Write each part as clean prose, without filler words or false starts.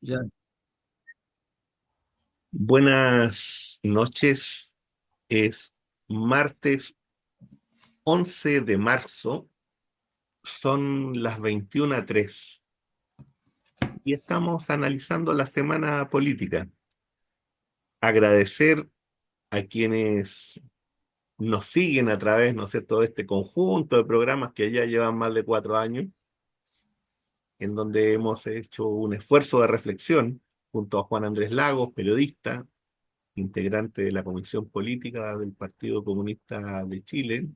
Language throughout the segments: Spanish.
Ya. Buenas noches. Es martes 11 de marzo, son las 21:03 y estamos analizando la semana política. Agradecer a quienes nos siguen a través, ¿no es cierto?, de este conjunto de programas que ya llevan más de 4 años, en donde hemos hecho un esfuerzo de reflexión junto a Juan Andrés Lagos, periodista, integrante de la Comisión Política del Partido Comunista de Chile.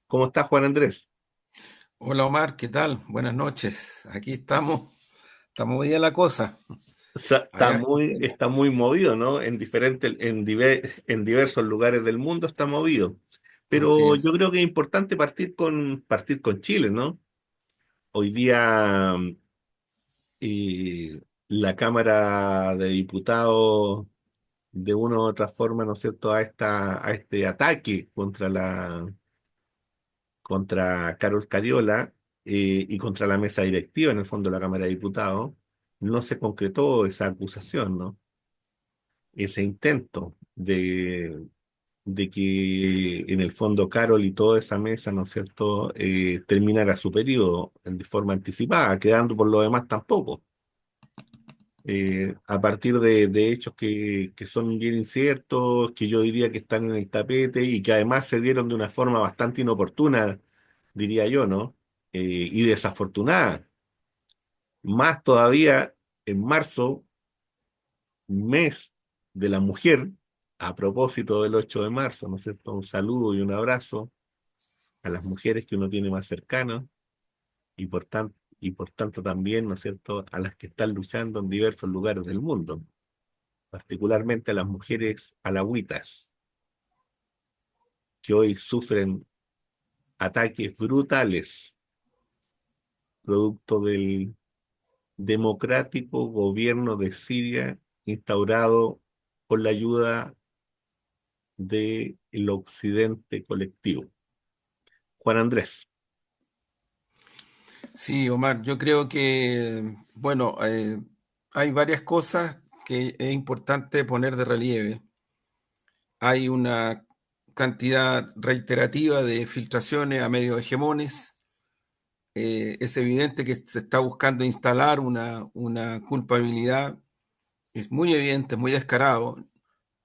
¿Cómo está, Juan Andrés? Hola Omar, ¿qué tal? Buenas noches. Aquí estamos. Está movida la cosa. O sea, Hay está harto muy, tema. está muy movido, ¿no? En diversos lugares del mundo está movido. Así Pero es. yo creo que es importante partir con Chile, ¿no? Hoy día la Cámara de Diputados, de una u otra forma, ¿no es cierto?, a este ataque contra Carol Cariola, y contra la mesa directiva, en el fondo, de la Cámara de Diputados, no se concretó esa acusación, ¿no? Ese intento de que en el fondo Carol y toda esa mesa, ¿no es cierto?, terminara su periodo de forma anticipada, quedando por lo demás tampoco. A partir de hechos que son bien inciertos, que yo diría que están en el tapete y que además se dieron de una forma bastante inoportuna, diría yo, ¿no? Y desafortunada. Más todavía en marzo, mes de la mujer, a propósito del 8 de marzo, ¿no es cierto? Un saludo y un abrazo a las mujeres que uno tiene más cercanas y por tanto también, ¿no es cierto?, a las que están luchando en diversos lugares del mundo, particularmente a las mujeres alagüitas, que hoy sufren ataques brutales, producto del democrático gobierno de Siria instaurado con la ayuda del occidente colectivo. Juan Andrés. Sí, Omar, yo creo que, bueno, hay varias cosas que es importante poner de relieve. Hay una cantidad reiterativa de filtraciones a medios hegemones. Es evidente que se está buscando instalar una culpabilidad. Es muy evidente, muy descarado.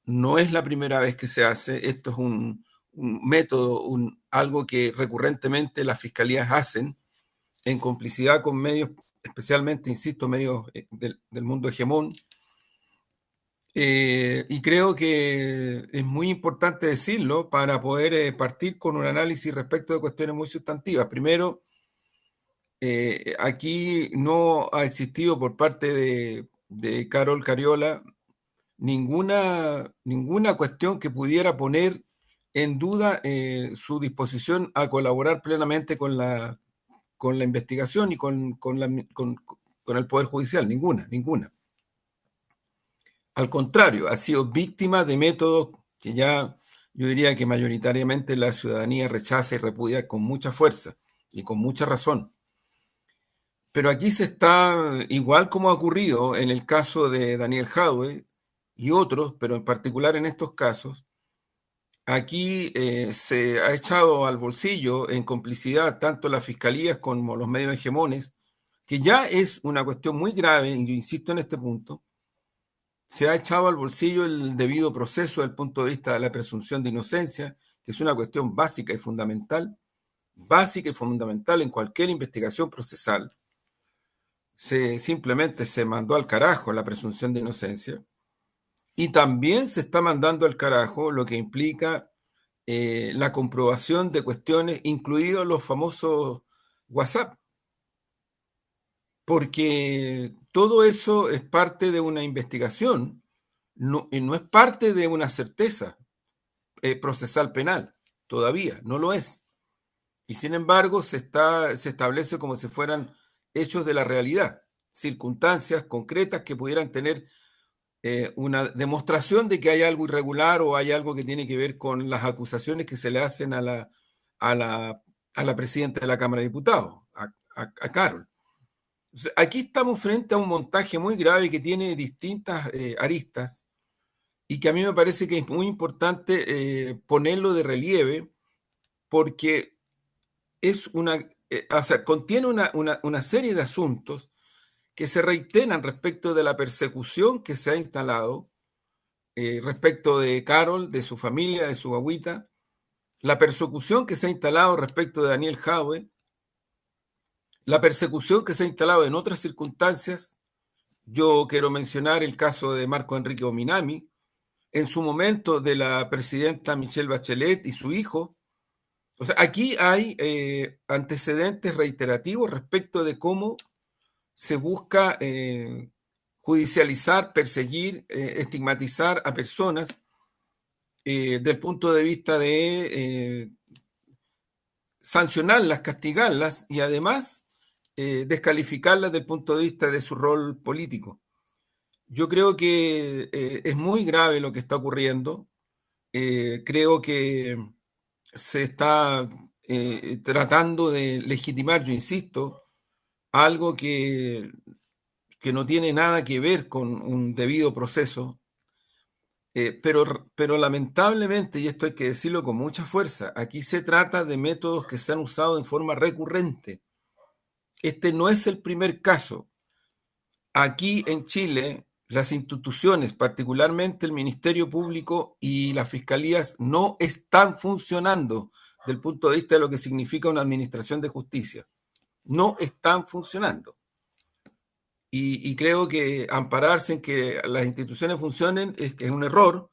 No es la primera vez que se hace, esto es un método, algo que recurrentemente las fiscalías hacen en complicidad con medios, especialmente, insisto, medios del mundo hegemón. Y creo que es muy importante decirlo para poder partir con un análisis respecto de cuestiones muy sustantivas. Primero, aquí no ha existido por parte de Carol Cariola ninguna cuestión que pudiera poner en duda su disposición a colaborar plenamente con la investigación y con el Poder Judicial, ninguna. Al contrario, ha sido víctima de métodos que ya yo diría que mayoritariamente la ciudadanía rechaza y repudia con mucha fuerza y con mucha razón. Pero aquí se está, igual como ha ocurrido en el caso de Daniel Jadwe y otros, pero en particular en estos casos, aquí se ha echado al bolsillo en complicidad tanto las fiscalías como los medios hegemones, que ya es una cuestión muy grave, y yo insisto en este punto, se ha echado al bolsillo el debido proceso desde el punto de vista de la presunción de inocencia, que es una cuestión básica y fundamental en cualquier investigación procesal. Simplemente se mandó al carajo la presunción de inocencia y también se está mandando al carajo lo que implica la comprobación de cuestiones, incluidos los famosos WhatsApp, porque todo eso es parte de una investigación, y no es parte de una certeza procesal penal, todavía, no lo es. Y sin embargo, se establece como si fueran hechos de la realidad, circunstancias concretas que pudieran tener una demostración de que hay algo irregular o hay algo que tiene que ver con las acusaciones que se le hacen a la, a la presidenta de la Cámara de Diputados, a Carol. O sea, aquí estamos frente a un montaje muy grave que tiene distintas aristas y que a mí me parece que es muy importante ponerlo de relieve porque o sea, contiene una serie de asuntos que se reiteran respecto de la persecución que se ha instalado respecto de Carol, de su familia, de su agüita, la persecución que se ha instalado respecto de Daniel Jaue, la persecución que se ha instalado en otras circunstancias. Yo quiero mencionar el caso de Marco Enrique Ominami, en su momento de la presidenta Michelle Bachelet y su hijo. O sea, aquí hay antecedentes reiterativos respecto de cómo se busca judicializar, perseguir, estigmatizar a personas del punto de vista de sancionarlas, castigarlas y además descalificarlas del punto de vista de su rol político. Yo creo que es muy grave lo que está ocurriendo. Creo que se está tratando de legitimar, yo insisto, algo que no tiene nada que ver con un debido proceso, pero lamentablemente, y esto hay que decirlo con mucha fuerza, aquí se trata de métodos que se han usado en forma recurrente. Este no es el primer caso. Aquí en Chile, las instituciones, particularmente el Ministerio Público y las fiscalías, no están funcionando desde el punto de vista de lo que significa una administración de justicia. No están funcionando. Y creo que ampararse en que las instituciones funcionen es un error,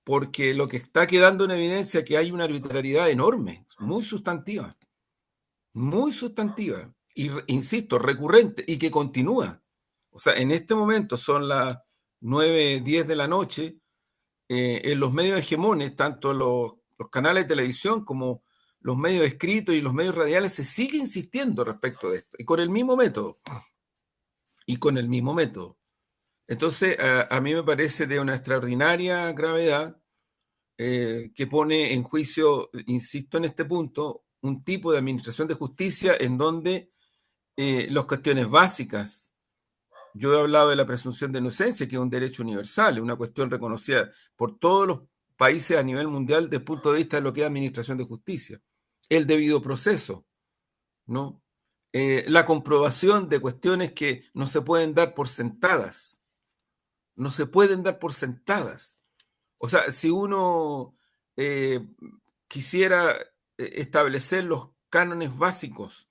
porque lo que está quedando en evidencia es que hay una arbitrariedad enorme, muy sustantiva, y insisto, recurrente, y que continúa. O sea, en este momento son las 9:10 de la noche, en los medios hegemones, tanto los canales de televisión como los medios escritos y los medios radiales, se sigue insistiendo respecto de esto, y con el mismo método, y con el mismo método. Entonces, a mí me parece de una extraordinaria gravedad que pone en juicio, insisto en este punto, un tipo de administración de justicia en donde las cuestiones básicas, yo he hablado de la presunción de inocencia, que es un derecho universal, una cuestión reconocida por todos los países a nivel mundial desde el punto de vista de lo que es administración de justicia, el debido proceso, ¿no? La comprobación de cuestiones que no se pueden dar por sentadas, no se pueden dar por sentadas. O sea, si uno eh, quisiera establecer los cánones básicos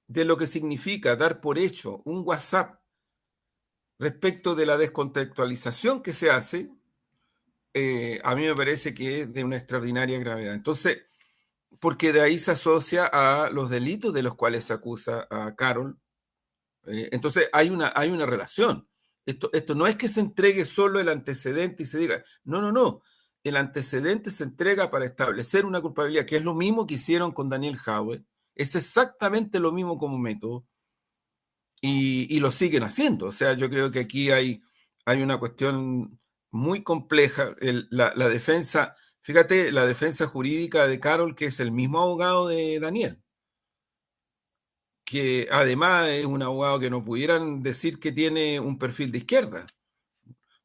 de lo que significa dar por hecho un WhatsApp respecto de la descontextualización que se hace, a mí me parece que es de una extraordinaria gravedad. Entonces, porque de ahí se asocia a los delitos de los cuales se acusa a Carol. Entonces, hay una relación. Esto no es que se entregue solo el antecedente y se diga, no, no, no. El antecedente se entrega para establecer una culpabilidad, que es lo mismo que hicieron con Daniel Jaue. Es exactamente lo mismo como método y lo siguen haciendo. O sea, yo creo que aquí hay una cuestión muy compleja. La defensa, fíjate, la defensa jurídica de Carol, que es el mismo abogado de Daniel, que además es un abogado que no pudieran decir que tiene un perfil de izquierda,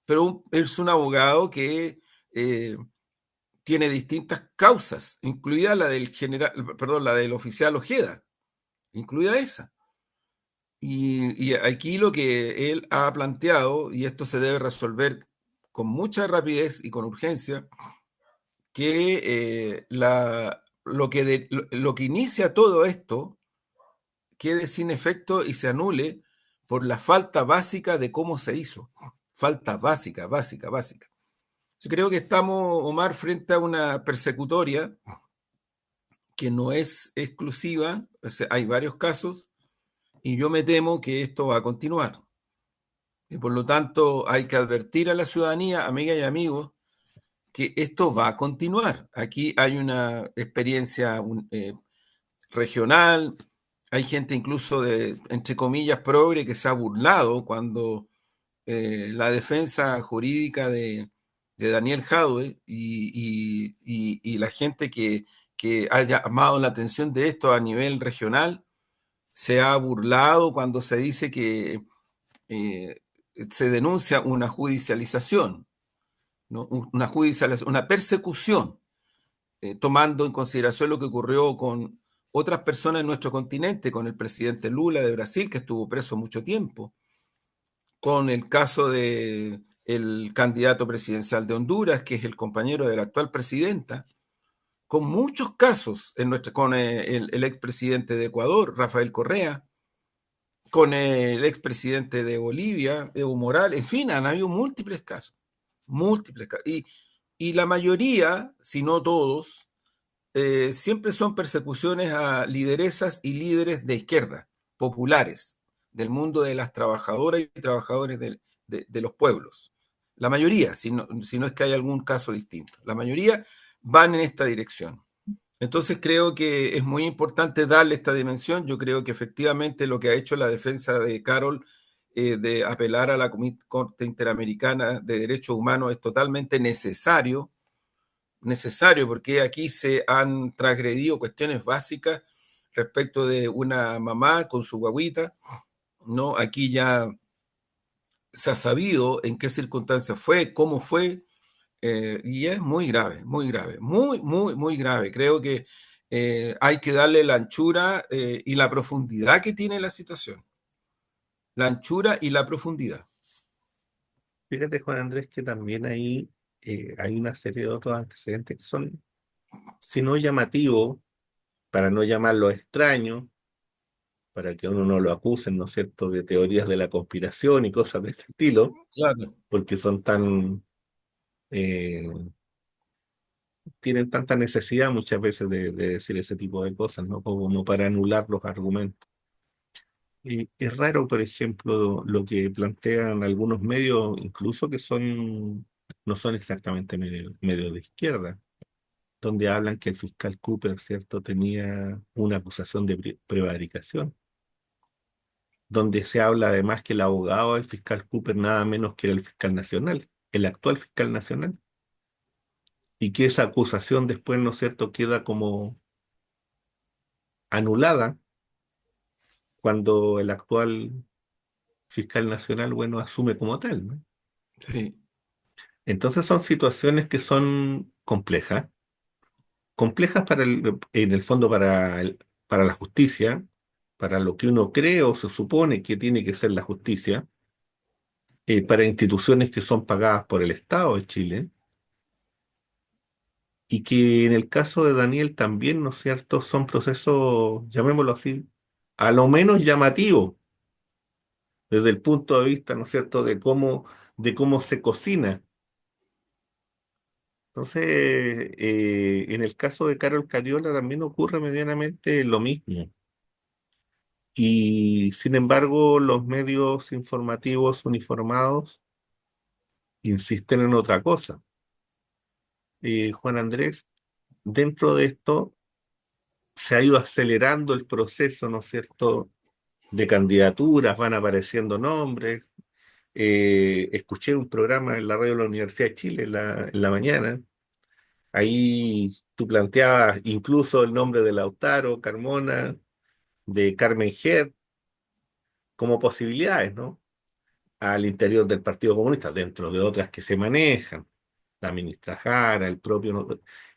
pero es un abogado que eh, tiene distintas causas, incluida la del general, perdón, la del oficial Ojeda, incluida esa. Y aquí lo que él ha planteado, y esto se debe resolver con mucha rapidez y con urgencia, que lo que inicia todo esto quede sin efecto y se anule por la falta básica de cómo se hizo. Falta básica, básica, básica. Yo creo que estamos, Omar, frente a una persecutoria que no es exclusiva, o sea, hay varios casos, y yo me temo que esto va a continuar. Y por lo tanto, hay que advertir a la ciudadanía, amigas y amigos, que esto va a continuar. Aquí hay una experiencia regional, hay gente incluso de, entre comillas, progre que se ha burlado cuando la defensa jurídica de Daniel Jadwe y la gente que ha llamado la atención de esto a nivel regional se ha burlado cuando se dice que eh, se denuncia una judicialización, ¿no? Una persecución, tomando en consideración lo que ocurrió con otras personas en nuestro continente, con el presidente Lula de Brasil, que estuvo preso mucho tiempo, con el caso de el candidato presidencial de Honduras, que es el compañero de la actual presidenta, con muchos casos con el expresidente de Ecuador, Rafael Correa, con el expresidente de Bolivia, Evo Morales, en fin, han habido múltiples casos, múltiples casos. Y la mayoría, si no todos, siempre son persecuciones a lideresas y líderes de izquierda, populares, del mundo de las trabajadoras y trabajadores de los pueblos. La mayoría, si no es que hay algún caso distinto, la mayoría van en esta dirección. Entonces creo que es muy importante darle esta dimensión. Yo creo que efectivamente lo que ha hecho la defensa de Carol, de apelar a la Corte Interamericana de Derechos Humanos, es totalmente necesario, necesario, porque aquí se han transgredido cuestiones básicas respecto de una mamá con su guagüita, ¿no? Aquí ya se ha sabido en qué circunstancias fue, cómo fue, y es muy grave, muy grave, muy, muy, muy grave. Creo que hay que darle la anchura y la profundidad que tiene la situación. La anchura y la profundidad. Fíjate, Juan Andrés, que también ahí hay una serie de otros antecedentes que son, si no llamativos, para no llamarlo extraño, para que uno no lo acusen, ¿no es cierto?, de teorías de la conspiración y cosas de este estilo, Claro. porque son tan, eh, tienen tanta necesidad muchas veces de decir ese tipo de cosas, ¿no? Como para anular los argumentos. Y es raro, por ejemplo, lo que plantean algunos medios, incluso que son, no son exactamente medios de izquierda, donde hablan que el fiscal Cooper, ¿cierto?, tenía una acusación de prevaricación, donde se habla además que el abogado del fiscal Cooper nada menos que era el fiscal nacional, el actual fiscal nacional, y que esa acusación después, ¿no es cierto?, queda como anulada cuando el actual fiscal nacional, bueno, asume como tal, ¿no? Sí, Entonces son situaciones que son complejas, complejas en el fondo para la justicia, para lo que uno cree o se supone que tiene que ser la justicia, para instituciones que son pagadas por el Estado de Chile, y que en el caso de Daniel también, ¿no es cierto?, son procesos, llamémoslo así, a lo menos llamativos, desde el punto de vista, ¿no es cierto?, de cómo se cocina. Entonces, en el caso de Carol Cariola también ocurre medianamente lo mismo. Y sin embargo, los medios informativos uniformados insisten en otra cosa. Juan Andrés, dentro de esto se ha ido acelerando el proceso, ¿no es cierto?, de candidaturas, van apareciendo nombres. Escuché un programa en la radio de la Universidad de Chile en la mañana. Ahí tú planteabas incluso el nombre de Lautaro, Carmona, de Carmen Her como posibilidades, ¿no? Al interior del Partido Comunista, dentro de otras que se manejan, la ministra Jara, ¿no?,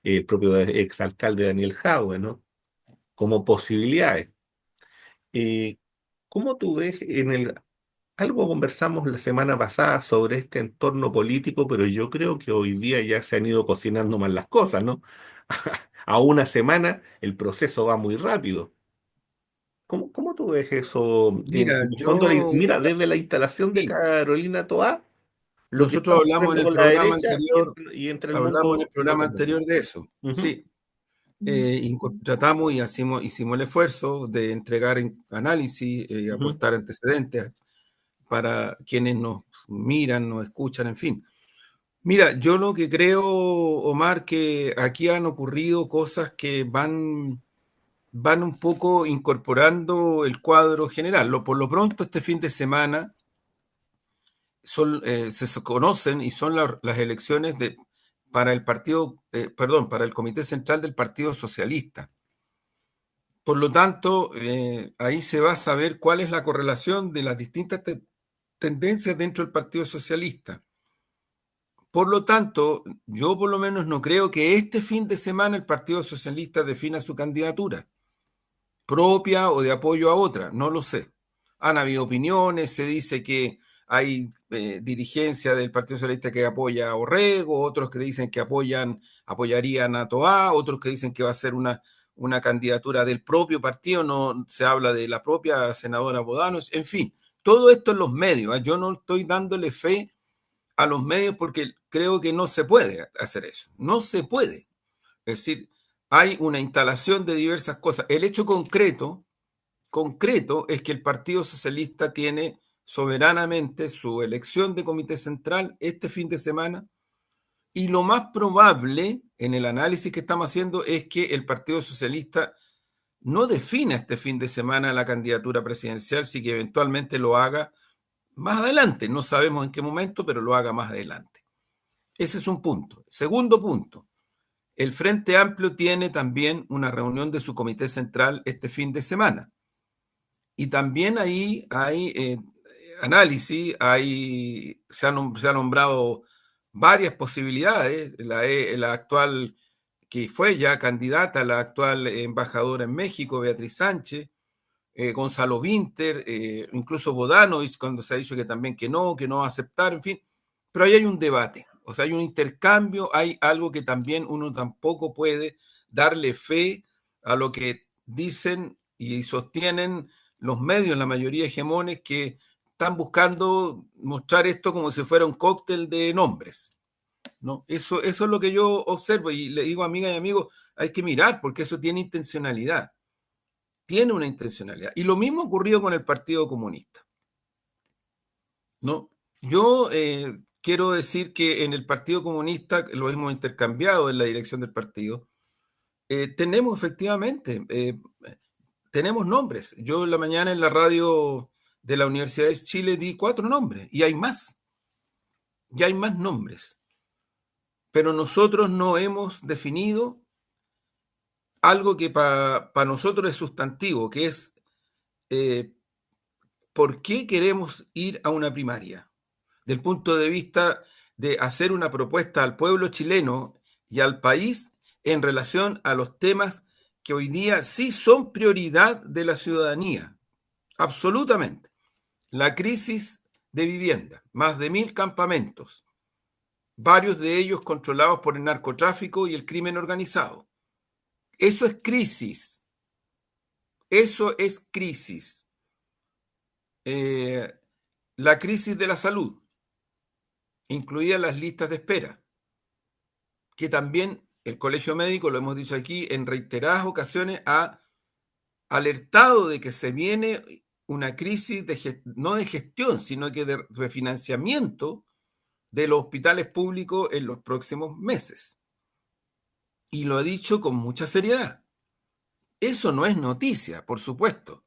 el propio exalcalde Daniel Jadwe, ¿no? Como posibilidades. Eh, ¿Cómo tú ves algo conversamos la semana pasada sobre este entorno político, pero yo creo que hoy día ya se han ido cocinando más las cosas, ¿no? A una semana el proceso va muy rápido. ¿Cómo tú ves eso? mira, En el fondo, mira, desde la instalación de sí, Carolina Toá, lo que está nosotros hablamos en ocurriendo el con la programa derecha anterior, y entre el hablamos en el mundo programa independiente. anterior de eso, Ujú, sí. Tratamos y hicimos el esfuerzo de entregar análisis y ujú. aportar antecedentes para quienes nos miran, nos escuchan, en fin. Mira, yo lo que creo, Omar, que aquí han ocurrido cosas que van un poco incorporando el cuadro general. Por lo pronto, este fin de semana se conocen y son las elecciones para el partido, perdón, para el Comité Central del Partido Socialista. Por lo tanto, ahí se va a saber cuál es la correlación de las distintas tendencias dentro del Partido Socialista. Por lo tanto, yo por lo menos no creo que este fin de semana el Partido Socialista defina su candidatura propia o de apoyo a otra, no lo sé. Han habido opiniones, se dice que hay dirigencia del Partido Socialista que apoya a Orrego, otros que dicen que apoyarían a Toá, otros que dicen que va a ser una candidatura del propio partido, no se habla de la propia senadora Bodanos, en fin, todo esto en los medios. Yo no estoy dándole fe a los medios porque creo que no se puede hacer eso, no se puede. Es decir, hay una instalación de diversas cosas. El hecho concreto es que el Partido Socialista tiene soberanamente su elección de comité central este fin de semana y lo más probable en el análisis que estamos haciendo es que el Partido Socialista no defina este fin de semana la candidatura presidencial, si que eventualmente lo haga más adelante. No sabemos en qué momento, pero lo haga más adelante. Ese es un punto. Segundo punto, el Frente Amplio tiene también una reunión de su comité central este fin de semana. Y también ahí hay análisis, se ha nombrado varias posibilidades. La actual, que fue ya candidata, la actual embajadora en México, Beatriz Sánchez, Gonzalo Vinter, incluso Bodanovich, cuando se ha dicho que no va a aceptar, en fin. Pero ahí hay un debate, o sea, hay un intercambio, hay algo que también uno tampoco puede darle fe a lo que dicen y sostienen los medios, la mayoría hegemones, que están buscando mostrar esto como si fuera un cóctel de nombres, ¿no? Eso es lo que yo observo y le digo, amigas y amigos, hay que mirar porque eso tiene una intencionalidad. Y lo mismo ocurrió con el Partido Comunista, ¿no? Yo quiero decir que en el Partido Comunista, lo hemos intercambiado en la dirección del partido, tenemos efectivamente, tenemos nombres. Yo en la mañana en la radio de la Universidad de Chile di 4 nombres y hay más, ya hay más nombres, pero nosotros no hemos definido algo que para nosotros es sustantivo, que es eh, por qué queremos ir a una primaria. Del punto de vista de hacer una propuesta al pueblo chileno y al país en relación a los temas que hoy día sí son prioridad de la ciudadanía, absolutamente. La crisis de vivienda, más de 1.000 campamentos, varios de ellos controlados por el narcotráfico y el crimen organizado. Eso es crisis, eso es crisis. Eh, la crisis de la salud, incluidas las listas de espera, que también el Colegio Médico, lo hemos dicho aquí en reiteradas ocasiones, ha alertado de que se viene una crisis no de gestión, sino que de refinanciamiento de los hospitales públicos en los próximos meses. Y lo ha dicho con mucha seriedad. Eso no es noticia, por supuesto.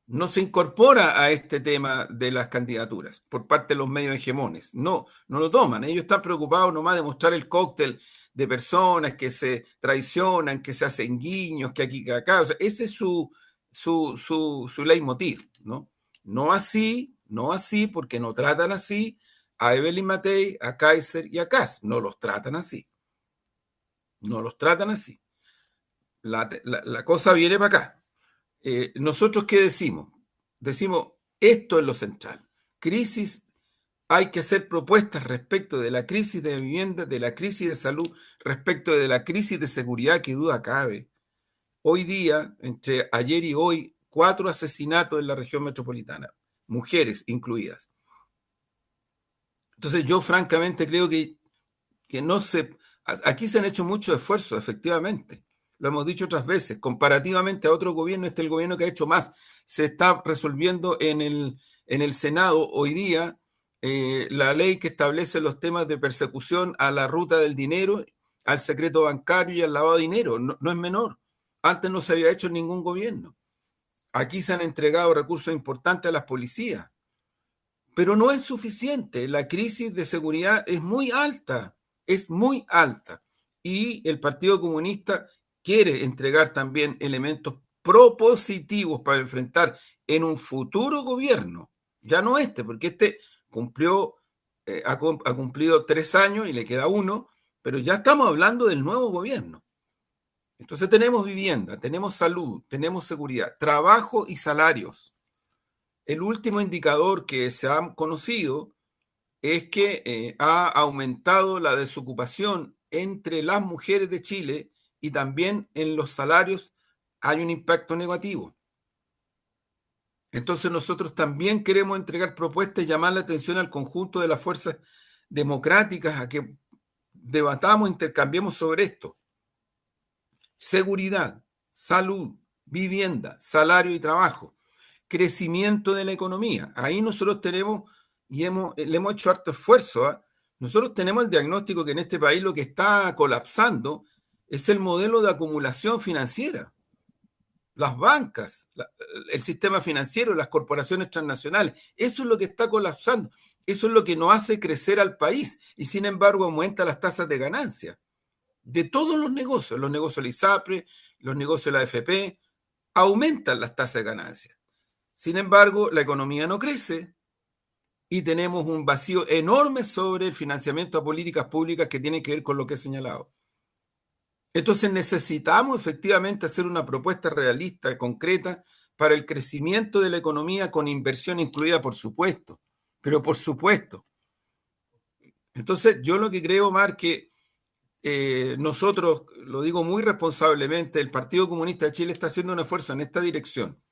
No se incorpora a este tema de las candidaturas por parte de los medios hegemones. No, no lo toman. Ellos están preocupados nomás de mostrar el cóctel de personas que se traicionan, que se hacen guiños, que aquí, que acá. O sea, ese es su leitmotiv, ¿no? No así, porque no tratan así a Evelyn Matei, a Kaiser y a Kass. No los tratan así. No los tratan así. La cosa viene para acá. ¿Nosotros qué decimos? Decimos, esto es lo central. Crisis, hay que hacer propuestas respecto de la crisis de vivienda, de la crisis de salud, respecto de la crisis de seguridad, que duda cabe. Hoy día, entre ayer y hoy, 4 asesinatos en la región metropolitana, mujeres incluidas. Entonces yo francamente creo que no se... Aquí se han hecho muchos esfuerzos, efectivamente. Lo hemos dicho otras veces. Comparativamente a otro gobierno, este es el gobierno que ha hecho más. Se está resolviendo en el Senado hoy día la ley que establece los temas de persecución a la ruta del dinero, al secreto bancario y al lavado de dinero. No, no es menor. Antes no se había hecho en ningún gobierno. Aquí se han entregado recursos importantes a las policías, pero no es suficiente. La crisis de seguridad es muy alta, es muy alta. Y el Partido Comunista quiere entregar también elementos propositivos para enfrentar en un futuro gobierno, ya no este, porque este cumplió, ha cumplido 3 años y le queda uno, pero ya estamos hablando del nuevo gobierno. Entonces tenemos vivienda, tenemos salud, tenemos seguridad, trabajo y salarios. El último indicador que se ha conocido es que ha aumentado la desocupación entre las mujeres de Chile y también en los salarios hay un impacto negativo. Entonces nosotros también queremos entregar propuestas y llamar la atención al conjunto de las fuerzas democráticas a que debatamos, intercambiemos sobre esto. Seguridad, salud, vivienda, salario y trabajo, crecimiento de la economía. Ahí nosotros tenemos y le hemos hecho harto esfuerzo. ¿Eh? Nosotros tenemos el diagnóstico que en este país lo que está colapsando es el modelo de acumulación financiera. Las bancas, el sistema financiero, las corporaciones transnacionales, eso es lo que está colapsando. Eso es lo que no hace crecer al país y sin embargo aumenta las tasas de ganancia de todos los negocios de la ISAPRE, los negocios de la AFP, aumentan las tasas de ganancia. Sin embargo, la economía no crece y tenemos un vacío enorme sobre el financiamiento a políticas públicas que tienen que ver con lo que he señalado. Entonces necesitamos efectivamente hacer una propuesta realista, concreta, para el crecimiento de la economía con inversión incluida, por supuesto, pero por supuesto. Entonces yo lo que creo, Omar, que nosotros, lo digo muy responsablemente, el Partido Comunista de Chile está haciendo un esfuerzo en esta dirección.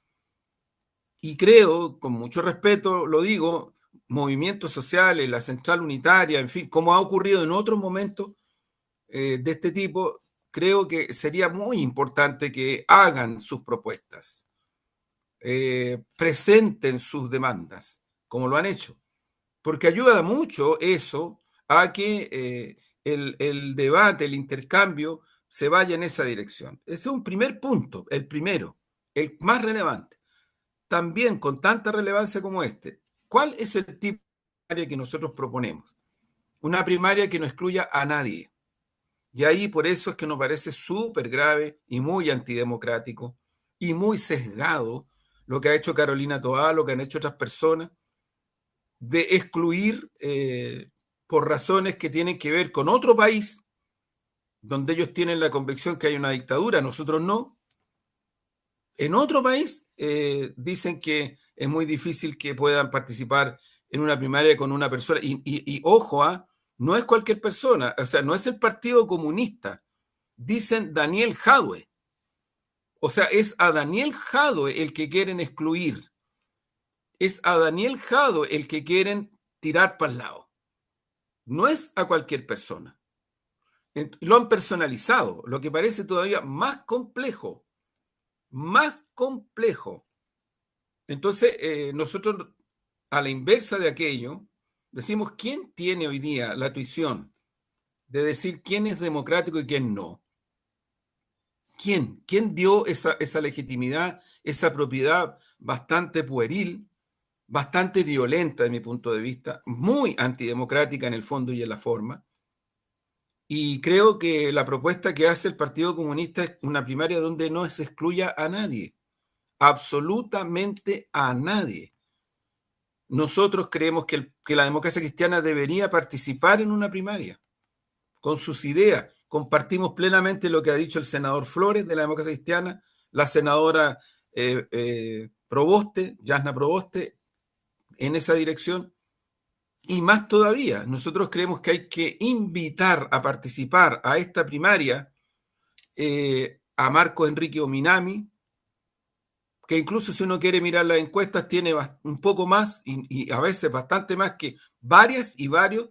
Y creo, con mucho respeto, lo digo, movimientos sociales, la central unitaria, en fin, como ha ocurrido en otros momentos de este tipo, creo que sería muy importante que hagan sus propuestas, presenten sus demandas, como lo han hecho, porque ayuda mucho eso a que el debate, el intercambio se vaya en esa dirección. Ese es un primer punto, el primero, el más relevante. También con tanta relevancia como este, ¿cuál es el tipo de primaria que nosotros proponemos? Una primaria que no excluya a nadie. Y ahí por eso es que nos parece súper grave y muy antidemocrático y muy sesgado lo que ha hecho Carolina Toá, lo que han hecho otras personas, de excluir por razones que tienen que ver con otro país, donde ellos tienen la convicción que hay una dictadura, nosotros no. En otro país dicen que es muy difícil que puedan participar en una primaria con una persona. Y ojo, no es cualquier persona, o sea, no es el Partido Comunista. Dicen Daniel Jadwe. O sea, es a Daniel Jadwe el que quieren excluir. Es a Daniel Jadwe el que quieren tirar para el lado. No es a cualquier persona. Lo han personalizado, lo que parece todavía más complejo. Más complejo. Entonces, nosotros, a la inversa de aquello, decimos, ¿quién tiene hoy día la tuición de decir quién es democrático y quién no? ¿Quién? ¿Quién dio esa legitimidad, esa propiedad bastante pueril, bastante violenta de mi punto de vista, muy antidemocrática en el fondo y en la forma? Y creo que la propuesta que hace el Partido Comunista es una primaria donde no se excluya a nadie, absolutamente a nadie. Nosotros creemos que la democracia cristiana debería participar en una primaria con sus ideas. Compartimos plenamente lo que ha dicho el senador Flores de la democracia cristiana, la senadora Proboste, Yasna Proboste, en esa dirección. Y más todavía, nosotros creemos que hay que invitar a participar a esta primaria a Marco Enrique Ominami, que incluso si uno quiere mirar las encuestas, tiene un poco más y a veces bastante más que varias y varios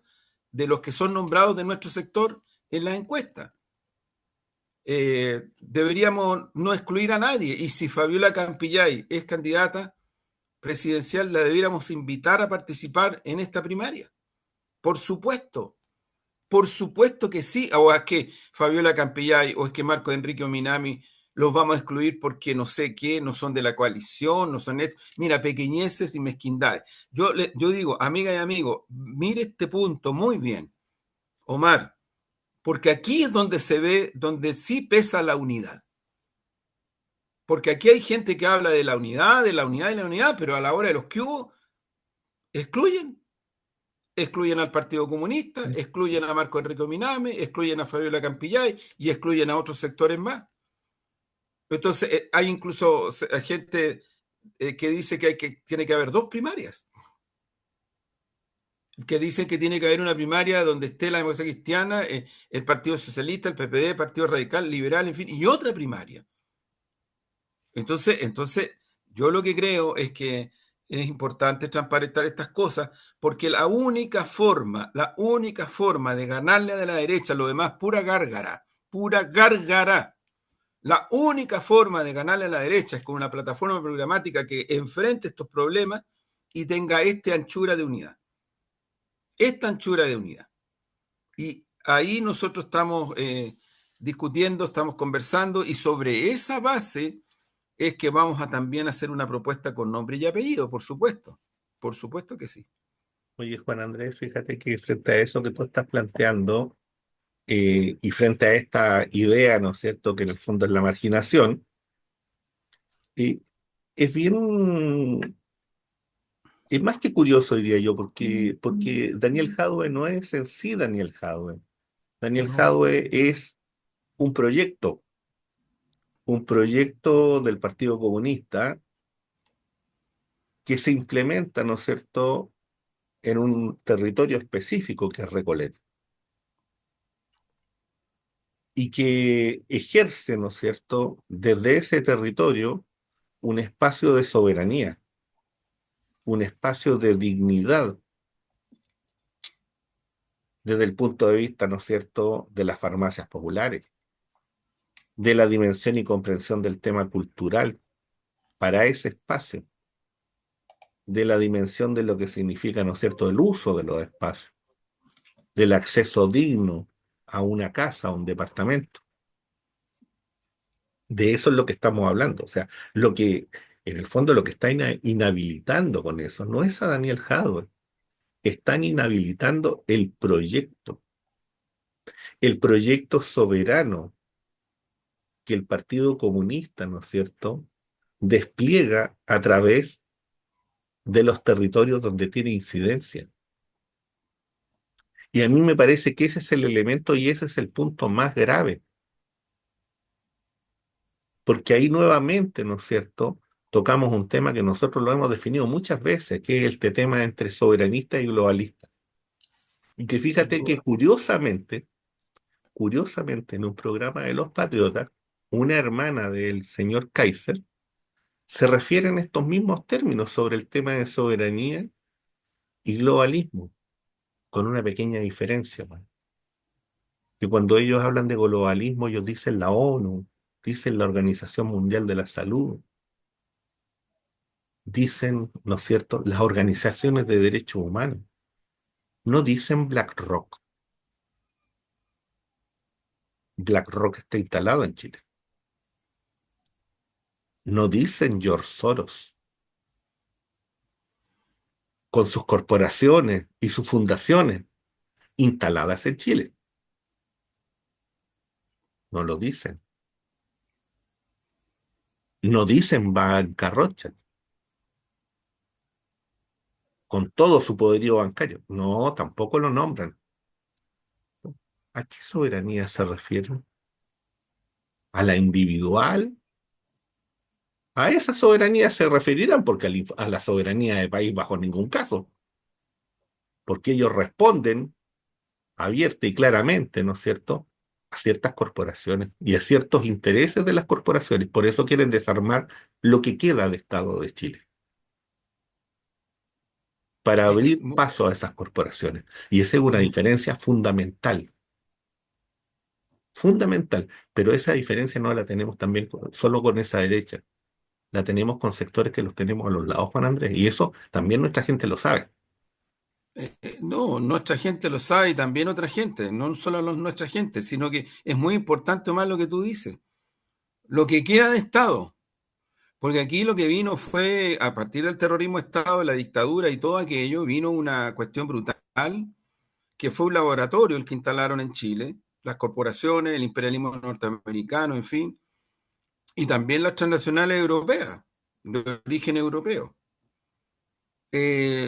de los que son nombrados de nuestro sector en las encuestas. Deberíamos no excluir a nadie y si Fabiola Campillay es candidata presidencial, la debiéramos invitar a participar en esta primaria. Por supuesto que sí, o es que Fabiola Campillay o es que Marco Enrique Ominami los vamos a excluir porque no sé qué, no son de la coalición, no son esto. Mira, pequeñeces y mezquindades. Yo digo, amiga y amigo, mire este punto muy bien. Omar, porque aquí es donde se ve, donde sí pesa la unidad. Porque aquí hay gente que habla de la unidad, de la unidad, de la unidad, pero a la hora de los que hubo, excluyen. Excluyen al Partido Comunista, excluyen a Marco Enrique Miname, excluyen a Fabiola Campillay y excluyen a otros sectores más. Entonces, hay incluso gente que dice tiene que haber dos primarias, que dicen que tiene que haber una primaria donde esté la democracia cristiana, el Partido Socialista, el PPD, el Partido Radical, Liberal, en fin, y otra primaria. Entonces, yo lo que creo es que es importante transparentar estas cosas, porque la única forma de ganarle a la derecha, lo demás pura gárgara, pura gárgara. La única forma de ganarle a la derecha es con una plataforma programática que enfrente estos problemas y tenga esta anchura de unidad. Y ahí nosotros estamos discutiendo, estamos conversando y sobre esa base es que vamos a también hacer una propuesta con nombre y apellido, por supuesto que sí. Oye, Juan Andrés, fíjate que frente a eso que tú estás planteando y frente a esta idea, ¿no es cierto?, que en el fondo es la marginación, y es bien, es más que curioso, diría yo, porque Daniel Jadwe no es en sí Daniel Jadwe. Daniel No, Jadwe es un un proyecto del Partido Comunista que se implementa, ¿no es cierto?, en un territorio específico que es Recoleta y que ejerce, ¿no es cierto?, desde ese territorio un espacio de soberanía, un espacio de dignidad desde el punto de vista, ¿no es cierto?, de las farmacias populares, de la dimensión y comprensión del tema cultural para ese espacio, de la dimensión de lo que significa, ¿no es cierto?, el uso de los espacios, del acceso digno a una casa, a un departamento. De eso es lo que estamos hablando. O sea, lo que, en el fondo, lo que está inhabilitando con eso no es a Daniel Jadwe, están inhabilitando el proyecto soberano que el Partido Comunista, ¿no es cierto?, despliega a través de los territorios donde tiene incidencia. Y a mí me parece que ese es el elemento y ese es el punto más grave, porque ahí nuevamente, ¿no es cierto?, tocamos un tema que nosotros lo hemos definido muchas veces, que es este tema entre soberanista y globalista. Y que sin fíjate que duda. curiosamente, en un programa de Los Patriotas, una hermana del señor Kaiser se refiere en estos mismos términos sobre el tema de soberanía y globalismo, con una pequeña diferencia, man. Que cuando ellos hablan de globalismo, ellos dicen la ONU, dicen la Organización Mundial de la Salud, dicen, ¿no es cierto?, las organizaciones de derechos humanos. No dicen BlackRock. BlackRock está instalado en Chile. No dicen George Soros, con sus corporaciones y sus fundaciones instaladas en Chile. No lo dicen. No dicen bancarrota, con todo su poderío bancario. No, tampoco lo nombran. ¿A qué soberanía se refieren? ¿A la individual? A esa soberanía se referirán porque a la soberanía de país bajo ningún caso, porque ellos responden abierta y claramente, ¿no es cierto?, a ciertas corporaciones y a ciertos intereses de las corporaciones. Por eso quieren desarmar lo que queda de Estado de Chile, para Es que, abrir paso a esas corporaciones. Y esa es una diferencia fundamental, fundamental. Pero esa diferencia no la tenemos también solo con esa derecha, la tenemos con sectores que los tenemos a los lados, Juan Andrés, y eso también nuestra gente lo sabe. no, nuestra gente lo sabe y también otra gente, no solo nuestra gente, sino que es muy importante más lo que tú dices, lo que queda de Estado, porque aquí lo que vino fue, a partir del terrorismo de Estado, la dictadura y todo aquello, vino una cuestión brutal, que fue un laboratorio el que instalaron en Chile, las corporaciones, el imperialismo norteamericano, en fin, y también las transnacionales europeas, de origen europeo.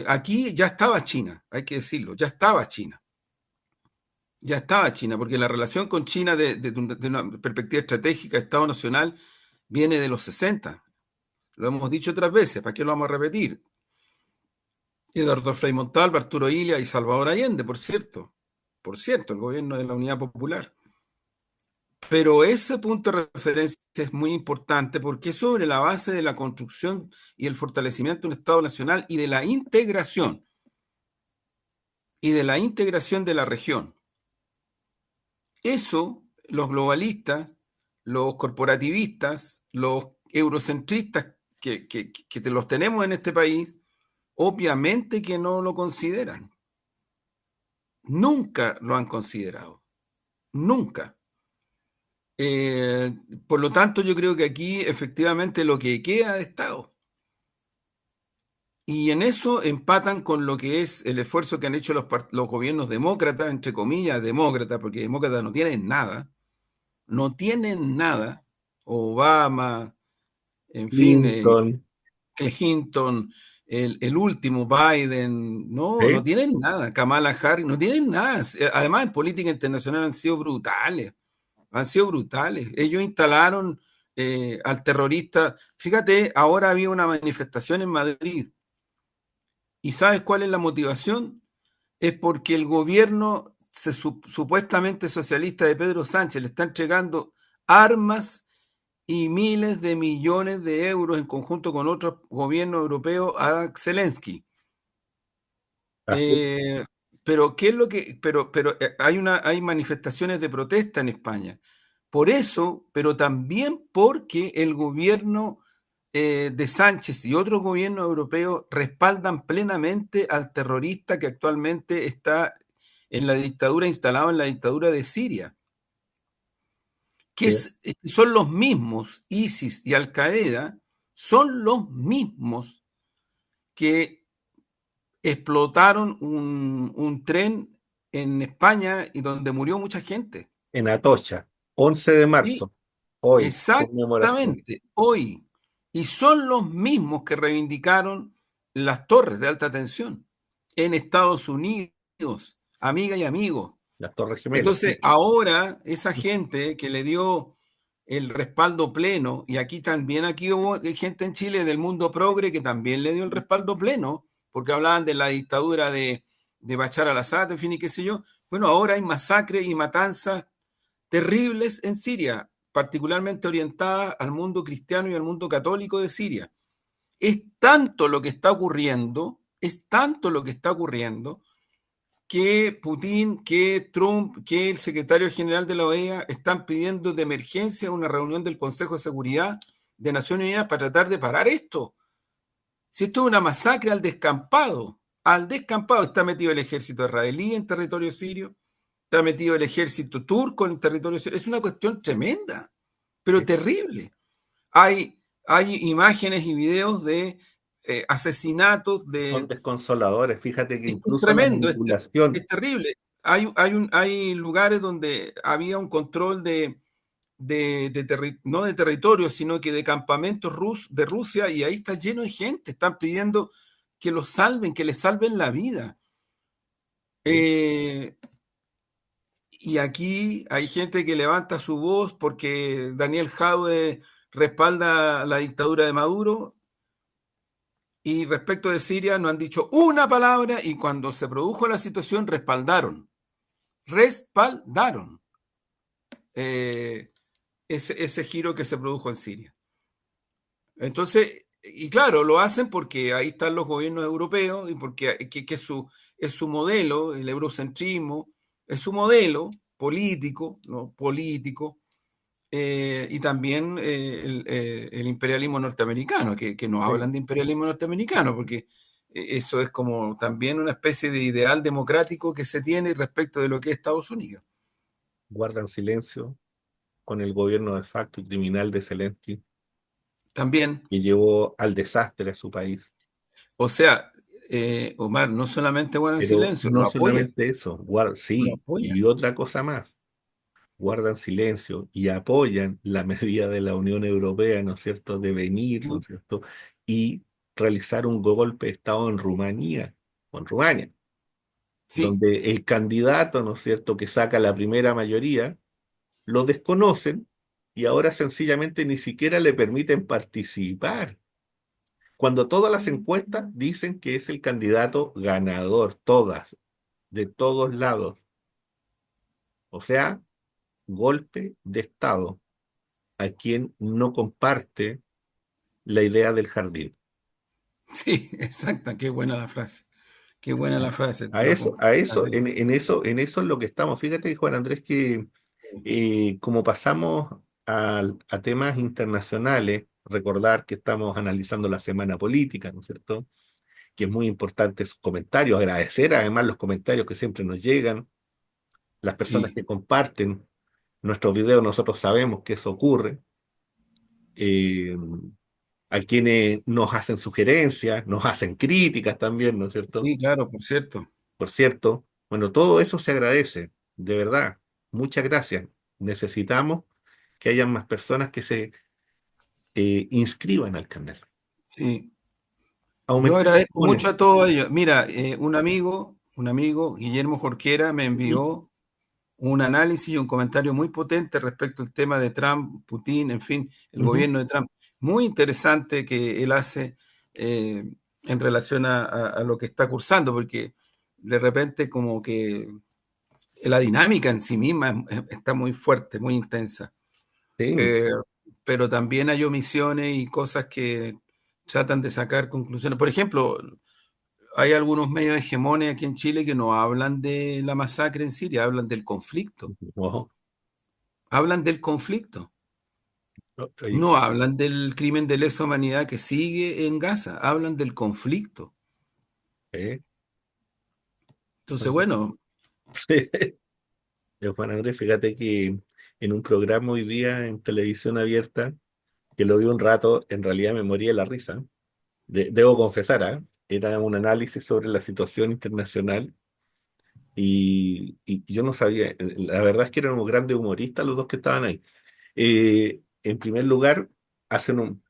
Aquí ya estaba China, hay que decirlo, ya estaba China, porque la relación con China de una perspectiva estratégica, Estado Nacional, viene de los 60. Lo hemos dicho otras veces, ¿para qué lo vamos a repetir? Eduardo Frei Montalva, Arturo Illia y Salvador Allende, por cierto, el gobierno de la Unidad Popular. Pero ese punto de referencia es muy importante porque es sobre la base de la construcción y el fortalecimiento de un Estado nacional y de la integración de la región. Eso, los globalistas, los corporativistas, los eurocentristas que los tenemos en este país, obviamente que no lo consideran. Nunca lo han considerado. Nunca. Eh, por lo tanto, yo creo que aquí efectivamente lo que queda de Estado. Y en eso empatan con lo que es el esfuerzo que han hecho los gobiernos demócratas, entre comillas, demócratas, porque demócratas no tienen nada. Obama, en fin, Clinton, Clinton, el último, Biden, no ¿sí? tienen nada. Kamala Harris, no tienen nada. Además, en política internacional han sido brutales. Ellos instalaron al terrorista. Fíjate, ahora había una manifestación en Madrid. ¿Y sabes cuál es la motivación? Es porque el gobierno supuestamente socialista de Pedro Sánchez le está entregando armas y miles de millones de euros en conjunto con otros gobiernos europeos a Zelensky. Así, Eh, pero ¿qué es lo que? Pero hay manifestaciones de protesta en España. Por eso, pero también porque el gobierno de Sánchez y otros gobiernos europeos respaldan plenamente al terrorista que actualmente está en la dictadura, instalado en la dictadura de Siria, sí. son los mismos, ISIS y Al-Qaeda, son los mismos que explotaron un tren en España y donde murió mucha gente. En Atocha, 11 de Sí, marzo, hoy, conmemoración. exactamente, hoy. Y son los mismos que reivindicaron las torres de alta tensión en Estados Unidos, amiga y amigo. Las Torres Gemelas. Entonces, ahora esa gente que le dio el respaldo pleno, y aquí hubo gente en Chile del mundo progre que también le dio el respaldo pleno, porque hablaban de la dictadura de Bashar al-Assad, en fin, y qué sé yo. Bueno, ahora hay masacres y matanzas terribles en Siria, particularmente orientadas al mundo cristiano y al mundo católico de Siria. Es tanto lo que está ocurriendo, es tanto lo que está ocurriendo, que Putin, que Trump, que el secretario general de la OEA están pidiendo de emergencia una reunión del Consejo de Seguridad de Naciones Unidas para tratar de parar esto. Si esto es una masacre al descampado está metido el ejército israelí en territorio sirio, está metido el ejército turco en territorio sirio. Es una cuestión tremenda, pero ¿Sí? terrible. Hay imágenes y videos de asesinatos Son de... desconsoladores. Fíjate que Es incluso la tremendo, manipulación es terrible. Hay lugares donde había un control no de territorio, sino que de campamentos de Rusia, y ahí está lleno de gente. Están pidiendo que los salven, que les salven la vida. ¿sí? Eh, y aquí hay gente que levanta su voz porque Daniel Jadwe respalda la dictadura de Maduro, y respecto de Siria no han dicho una palabra, y cuando se produjo la situación respaldaron eh, ese giro que se produjo en Siria. Entonces, y claro, lo hacen porque ahí están los gobiernos europeos y porque que es su modelo, el eurocentrismo, es su modelo político, ¿no? Político, y también el imperialismo norteamericano, que nos Sí. hablan de imperialismo norteamericano, porque eso es como también una especie de ideal democrático que se tiene respecto de lo que es Estados Unidos. Guardan silencio con el gobierno de facto y criminal de Zelensky, También, que llevó al desastre a su país. o sea, Omar, no solamente guardan Pero silencio, no solamente eso, lo sí, apoyan. y otra cosa más. guardan silencio y apoyan la medida de la Unión Europea, ¿no es cierto?, de venir, ¿no Sí, es cierto?, y realizar un golpe de Estado en Rumanía, o en Rumania, sí, donde el candidato, ¿no es cierto?, que saca la primera mayoría, lo desconocen y ahora sencillamente ni siquiera le permiten participar. Cuando todas las encuestas dicen que es el candidato ganador, todas, de todos lados. O sea, golpe de Estado a quien no comparte la idea del jardín. sí, exacta, qué buena la frase. Qué buena la frase, A lo eso, a completas eso, así. en eso es lo que estamos. Fíjate, Juan Andrés, que como pasamos a temas internacionales, recordar que estamos analizando la semana política, ¿no es cierto? Que es muy importante sus comentarios, agradecer además los comentarios que siempre nos llegan, las personas Sí, que comparten nuestros videos, nosotros sabemos que eso ocurre, eh, a quienes nos hacen sugerencias, nos hacen críticas también, ¿no es cierto? sí, claro, por cierto. Por cierto, bueno, todo eso se agradece, de verdad, muchas gracias. Necesitamos que haya más personas que se inscriban al canal. Sí, yo Aumentemos, agradezco mucho a todos ellos. Mira, un amigo, Guillermo Jorquera, me envió un análisis y un comentario muy potente respecto al tema de Trump, Putin, en fin, el ujú, gobierno de Trump. Muy interesante que él hace en relación a lo que está cursando, porque de repente como que la dinámica en sí misma está muy fuerte, muy intensa. sí, Eh, pero también hay omisiones y cosas que tratan de sacar conclusiones. Por ejemplo, hay algunos medios hegemones aquí en Chile que no hablan de la masacre en Siria, hablan del conflicto. ojo, Hablan del conflicto. ahí, No hablan del crimen de lesa humanidad que sigue en Gaza, hablan del conflicto. eh, Entonces, bueno, Juan Andrés, fíjate que en un programa hoy día en televisión abierta, que lo vi un rato, en realidad me moría de la risa. Debo confesar, ¿ah? Era un análisis sobre la situación internacional y yo no sabía, la verdad es que eran unos grandes humoristas los dos que estaban ahí. En primer lugar,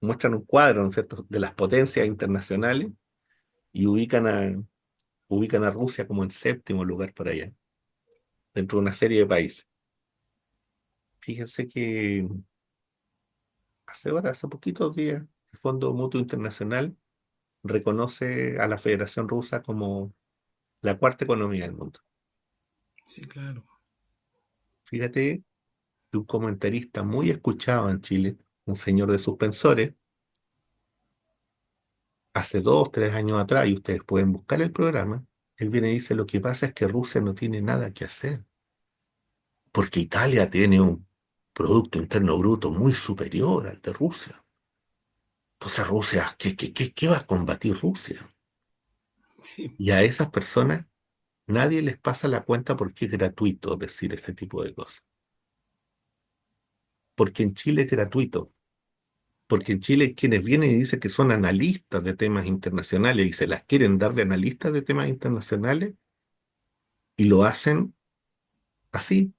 muestran un cuadro, ¿no es cierto?, de las potencias internacionales y ubican a Rusia como en séptimo lugar por allá, dentro de una serie de países. Fíjense que hace poquitos días, el Fondo Mutuo Internacional reconoce a la Federación Rusa como la cuarta economía del mundo. sí, claro. Fíjate que un comentarista muy escuchado en Chile, un señor de suspensores, hace 2, 3 años atrás, y ustedes pueden buscar el programa, él viene y dice, lo que pasa es que Rusia no tiene nada que hacer, porque Italia tiene un Producto Interno Bruto muy superior al de Rusia. Entonces Rusia, ¿qué va a combatir Rusia? Sí, Y a esas personas nadie les pasa la cuenta porque es gratuito decir ese tipo de cosas. Porque en Chile es gratuito. Porque en Chile hay quienes vienen y dicen que son analistas de temas internacionales y se las quieren dar de analistas de temas internacionales y lo hacen así.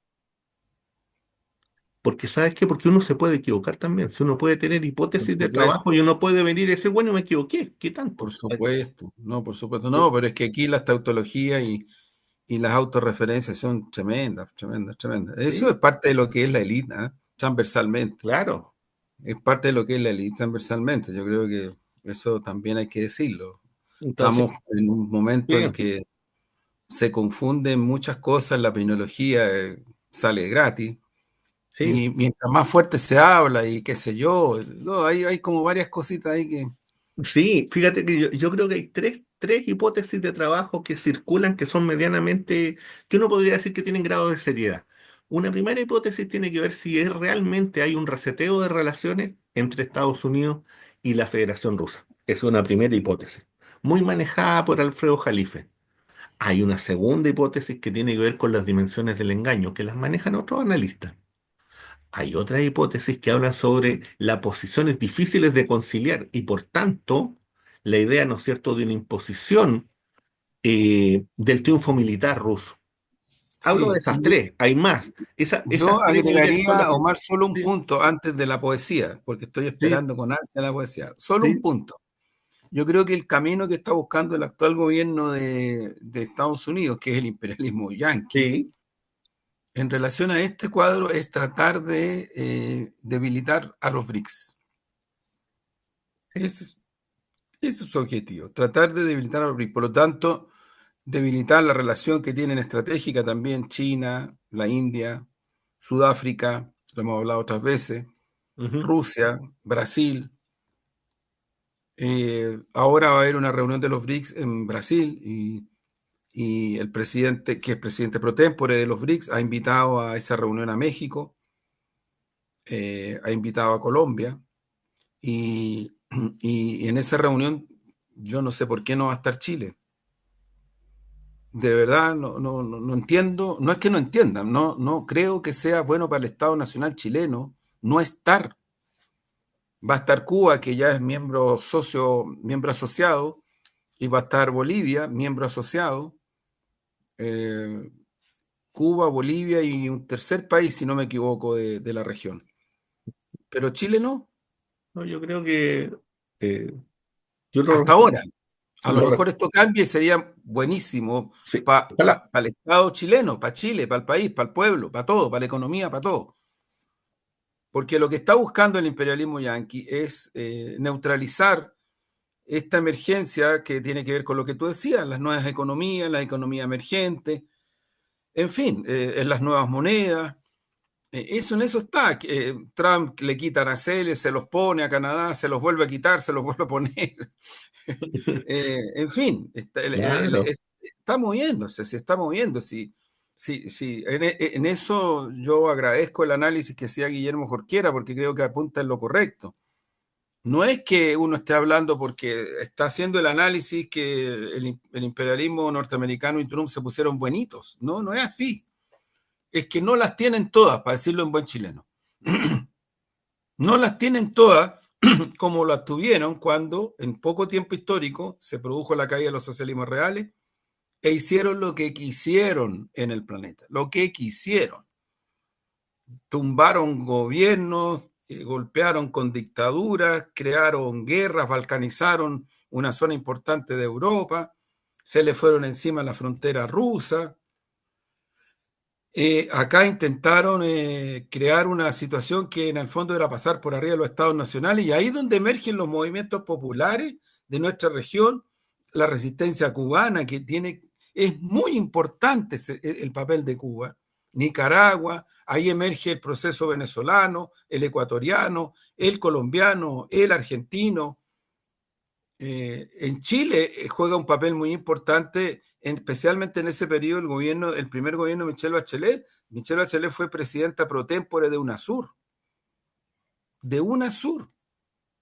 Porque ¿sabes qué? Porque uno se puede equivocar también. Si uno puede tener por hipótesis de trabajo supuesto, y uno puede venir y decir, bueno, me equivoqué. ¿Qué por tanto? supuesto, no, por supuesto, Eh, no, pero es que aquí las tautologías y las autorreferencias son tremendas, tremendas, tremendas. Eso es Sí, parte de lo que es la élite, ¿eh? Transversalmente. claro. Es parte de lo que es la élite transversalmente. Yo creo que eso también hay que decirlo. Entonces, Estamos en un momento en sí, que se confunden muchas cosas, la tecnología sale gratis, sí. y mientras más fuerte se habla y qué sé yo, no, hay como varias cositas ahí que... Sí, fíjate que yo creo que hay tres hipótesis de trabajo que circulan que son medianamente, que uno podría decir que tienen grado de seriedad. Una primera hipótesis tiene que ver si es realmente hay un reseteo de relaciones entre Estados Unidos y la Federación Rusa. Es una primera hipótesis, muy manejada por Alfredo Jalife. Hay una segunda hipótesis que tiene que ver con las dimensiones del engaño, que las manejan otros analistas. Hay otras hipótesis que hablan sobre las posiciones difíciles de conciliar y por tanto la idea, ¿no es cierto?, de una imposición del triunfo militar ruso. Hablo de Sí, esas tres, hay más. Esas yo tres yo diría que son las agregaría, que... Omar, solo un Sí, punto antes de la poesía, porque estoy sí, esperando con ansia la poesía. Solo un sí, punto. Yo creo que el camino que está buscando el actual gobierno de Estados Unidos, que es el imperialismo yanqui, sí. en relación a este cuadro es tratar de debilitar a los BRICS. Ese es, ese es su objetivo, tratar de debilitar a los BRICS. Por lo tanto, debilitar la relación que tienen estratégica también China, la India, Sudáfrica, lo hemos hablado otras veces, Ujú, Rusia, Brasil. Ahora va a haber una reunión de los BRICS en Brasil y el presidente, que es presidente pro tempore de los BRICS, ha invitado a esa reunión a México, ha invitado a Colombia y, y en esa reunión yo no sé por qué no va a estar Chile. De verdad, no entiendo, no es que no entiendan, no creo que sea bueno para el Estado Nacional chileno no estar. Va a estar Cuba, que ya es miembro socio, miembro asociado, y va a estar Bolivia, miembro asociado, eh, Cuba, Bolivia y un tercer país, si no me equivoco, de la región. Pero Chile no, no, yo creo que eh, yo hasta ahora. A lo lo re- mejor esto cambie y sería buenísimo sí, para ojalá. el Estado chileno, para Chile, para el país, para el pueblo, para todo, para la economía, para todo. Porque lo que está buscando el imperialismo yanqui es neutralizar esta emergencia que tiene que ver con lo que tú decías, las nuevas economías, la economía emergente, en fin, en las nuevas monedas. Eso en eso está. Trump le quita aranceles, se los pone a Canadá, se los vuelve a quitar, se los vuelve a poner. En fin, Claro. está moviéndose, se está moviendo. Sí, sí, sí. En eso yo agradezco el análisis que hacía Guillermo Jorquera porque creo que apunta en lo correcto. No es que uno esté hablando porque está haciendo el análisis que el imperialismo norteamericano y Trump se pusieron buenitos. No, no es así. Es que no las tienen todas, para decirlo en buen chileno. No las tienen todas como las tuvieron cuando en poco tiempo histórico se produjo la caída de los socialismos reales e hicieron lo que quisieron en el planeta, lo que quisieron. Tumbaron gobiernos, golpearon con dictaduras, crearon guerras, balcanizaron una zona importante de Europa, se le fueron encima la frontera rusa. Acá intentaron crear una situación que en el fondo era pasar por arriba de los estados nacionales y ahí es donde emergen los movimientos populares de nuestra región, la resistencia cubana que tiene, es muy importante el papel de Cuba, Nicaragua, ahí emerge el proceso venezolano, el ecuatoriano, el colombiano, el argentino, en Chile juega un papel muy importante, especialmente en ese periodo el gobierno, el primer gobierno de Michelle Bachelet. Michelle Bachelet fue presidenta pro tempore de UNASUR,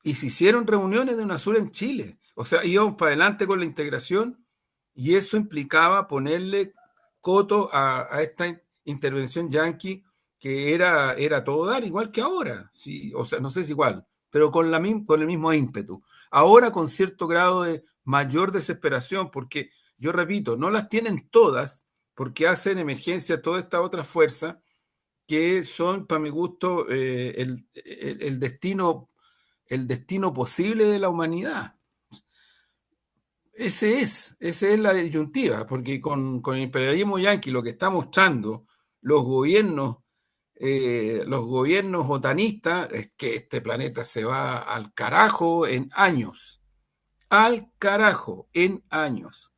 y se hicieron reuniones de UNASUR en Chile. O sea, íbamos para adelante con la integración y eso implicaba ponerle coto a esta intervención yanqui que era todo dar, igual que ahora. Sí, o sea, no sé si igual, pero con el mismo ímpetu. Ahora con cierto grado de mayor desesperación, porque yo repito, no las tienen todas, porque hacen emergencia toda esta otra fuerza que son, para mi gusto, el destino posible de la humanidad. Esa es la disyuntiva, porque con el imperialismo yanqui lo que está mostrando los gobiernos, los gobiernos otanistas es que este planeta se va al carajo en años, al carajo en años,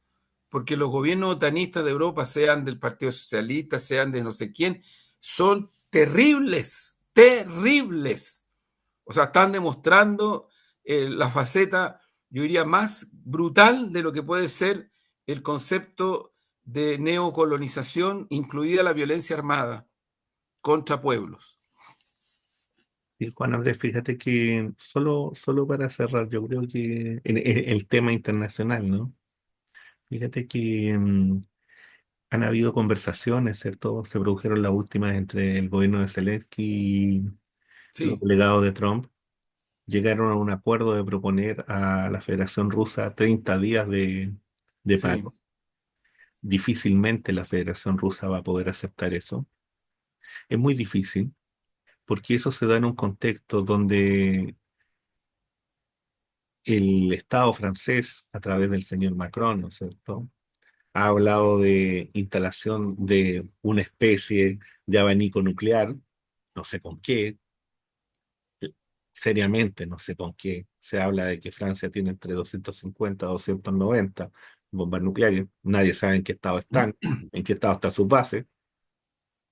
porque los gobiernos otanistas de Europa, sean del Partido Socialista, sean de no sé quién, son terribles, terribles. O sea, están demostrando la faceta, yo diría, más brutal de lo que puede ser el concepto de neocolonización, incluida la violencia armada contra pueblos. Y Juan Andrés, fíjate que solo para cerrar, yo creo que en el tema internacional, ¿no? Fíjate que han habido conversaciones, ¿cierto? Se produjeron las últimas entre el gobierno de Zelensky y los Sí, delegados de Trump. Llegaron a un acuerdo de proponer a la Federación Rusa 30 días de sí, paro. Difícilmente la Federación Rusa va a poder aceptar eso. Es muy difícil porque eso se da en un contexto donde el Estado francés, a través del señor Macron, ¿no es cierto?, ha hablado de instalación de una especie de abanico nuclear, no sé con qué, seriamente no sé con qué. Se habla de que Francia tiene entre 250 y 290 bombas nucleares. Nadie sabe en qué estado están, en qué estado están sus bases.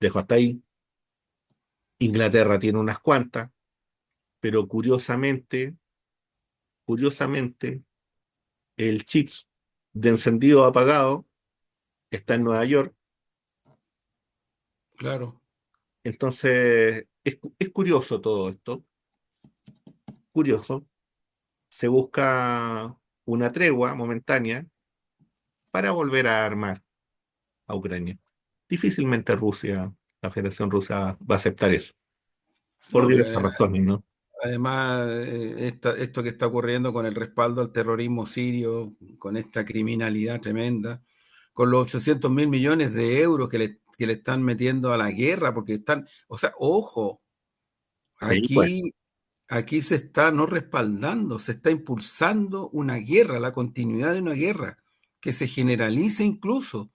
Dejo hasta ahí. Inglaterra tiene unas cuantas, pero curiosamente, el chip de encendido apagado está en Nueva York. Claro, Entonces, es curioso todo esto, curioso. Se busca una tregua momentánea para volver a armar a Ucrania. Difícilmente la Federación Rusa va a aceptar eso, por no, diversas razones, ¿no? además, esto que está ocurriendo con el respaldo al terrorismo sirio, con esta criminalidad tremenda, con los 800.000 millones de euros que le están metiendo a la guerra, porque están, o sea, ojo, Sí, pues. aquí se está no respaldando, se está impulsando una guerra, la continuidad de una guerra, que se generalice incluso.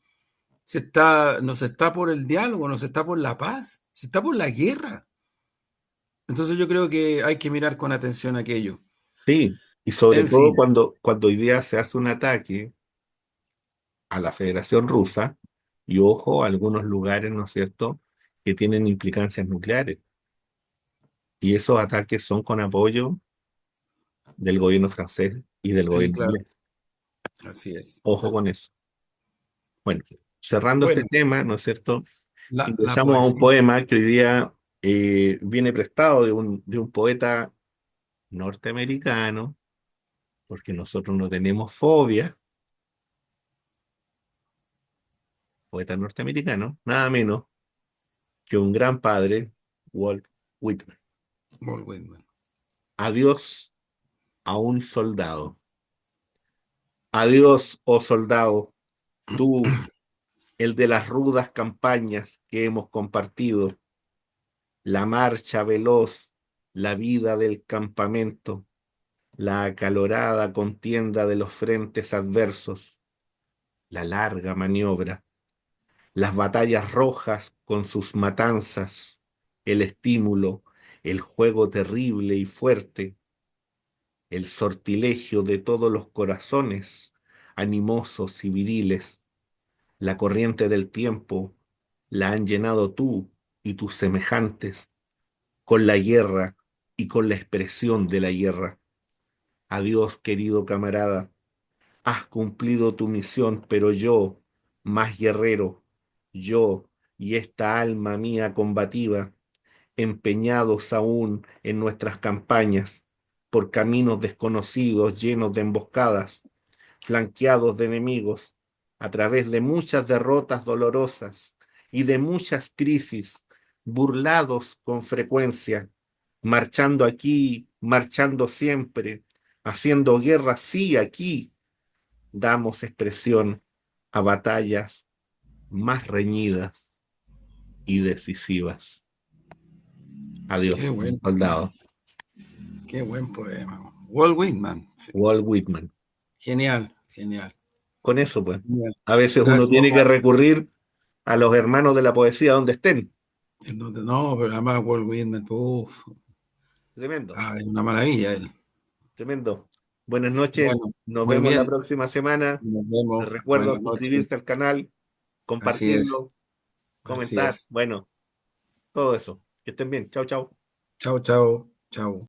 No se está por el diálogo, no se está por la paz, se está por la guerra. Entonces yo creo que hay que mirar con atención aquello. Sí, y sobre En todo fin, cuando hoy día se hace un ataque a la Federación Rusa, y ojo, algunos lugares, ¿no es cierto?, que tienen implicancias nucleares. Y esos ataques son con apoyo del gobierno francés y del sí, gobierno claro, inglés. así es. Ojo con eso. Bueno, cerrando este Bueno, tema, ¿no es cierto? la Ingresamos a un poesía, poema que hoy día viene prestado de un poeta norteamericano, porque nosotros no tenemos fobia, poeta norteamericano, nada menos que un gran padre, Walt Whitman. Walt Whitman. Adiós a un soldado. Adiós, oh soldado, tú, el de las rudas campañas que hemos compartido, la marcha veloz, la vida del campamento, la acalorada contienda de los frentes adversos, la larga maniobra, las batallas rojas con sus matanzas, el estímulo, el juego terrible y fuerte, el sortilegio de todos los corazones, animosos y viriles, la corriente del tiempo, la han llenado tú y tus semejantes con la guerra y con la expresión de la guerra. Adiós, querido camarada, has cumplido tu misión, pero yo, más guerrero, yo y esta alma mía combativa, empeñados aún en nuestras campañas, por caminos desconocidos llenos de emboscadas, flanqueados de enemigos, a través de muchas derrotas dolorosas y de muchas crisis, burlados con frecuencia, marchando aquí, marchando siempre, haciendo guerra sí aquí, damos expresión a batallas más reñidas y decisivas. Qué Adiós, buen, soldado. qué buen poema. Walt Whitman. Sí, Walt Whitman. genial, genial, Con eso, pues, genial. a veces uno Gracias, tiene que Omar. recurrir a los hermanos de la poesía donde estén. No, pero además Walt Whitman, uf, Tremendo, una maravilla él. tremendo. Buenas noches, Bueno, nos muy vemos la bien. próxima semana. Nos Les vemos. recuerdo Buenas noches. suscribirse al canal, Así es, compartirlo, así comentar. es. Bueno, todo eso. Que estén bien. Chao, chao. Chao, chao, chao.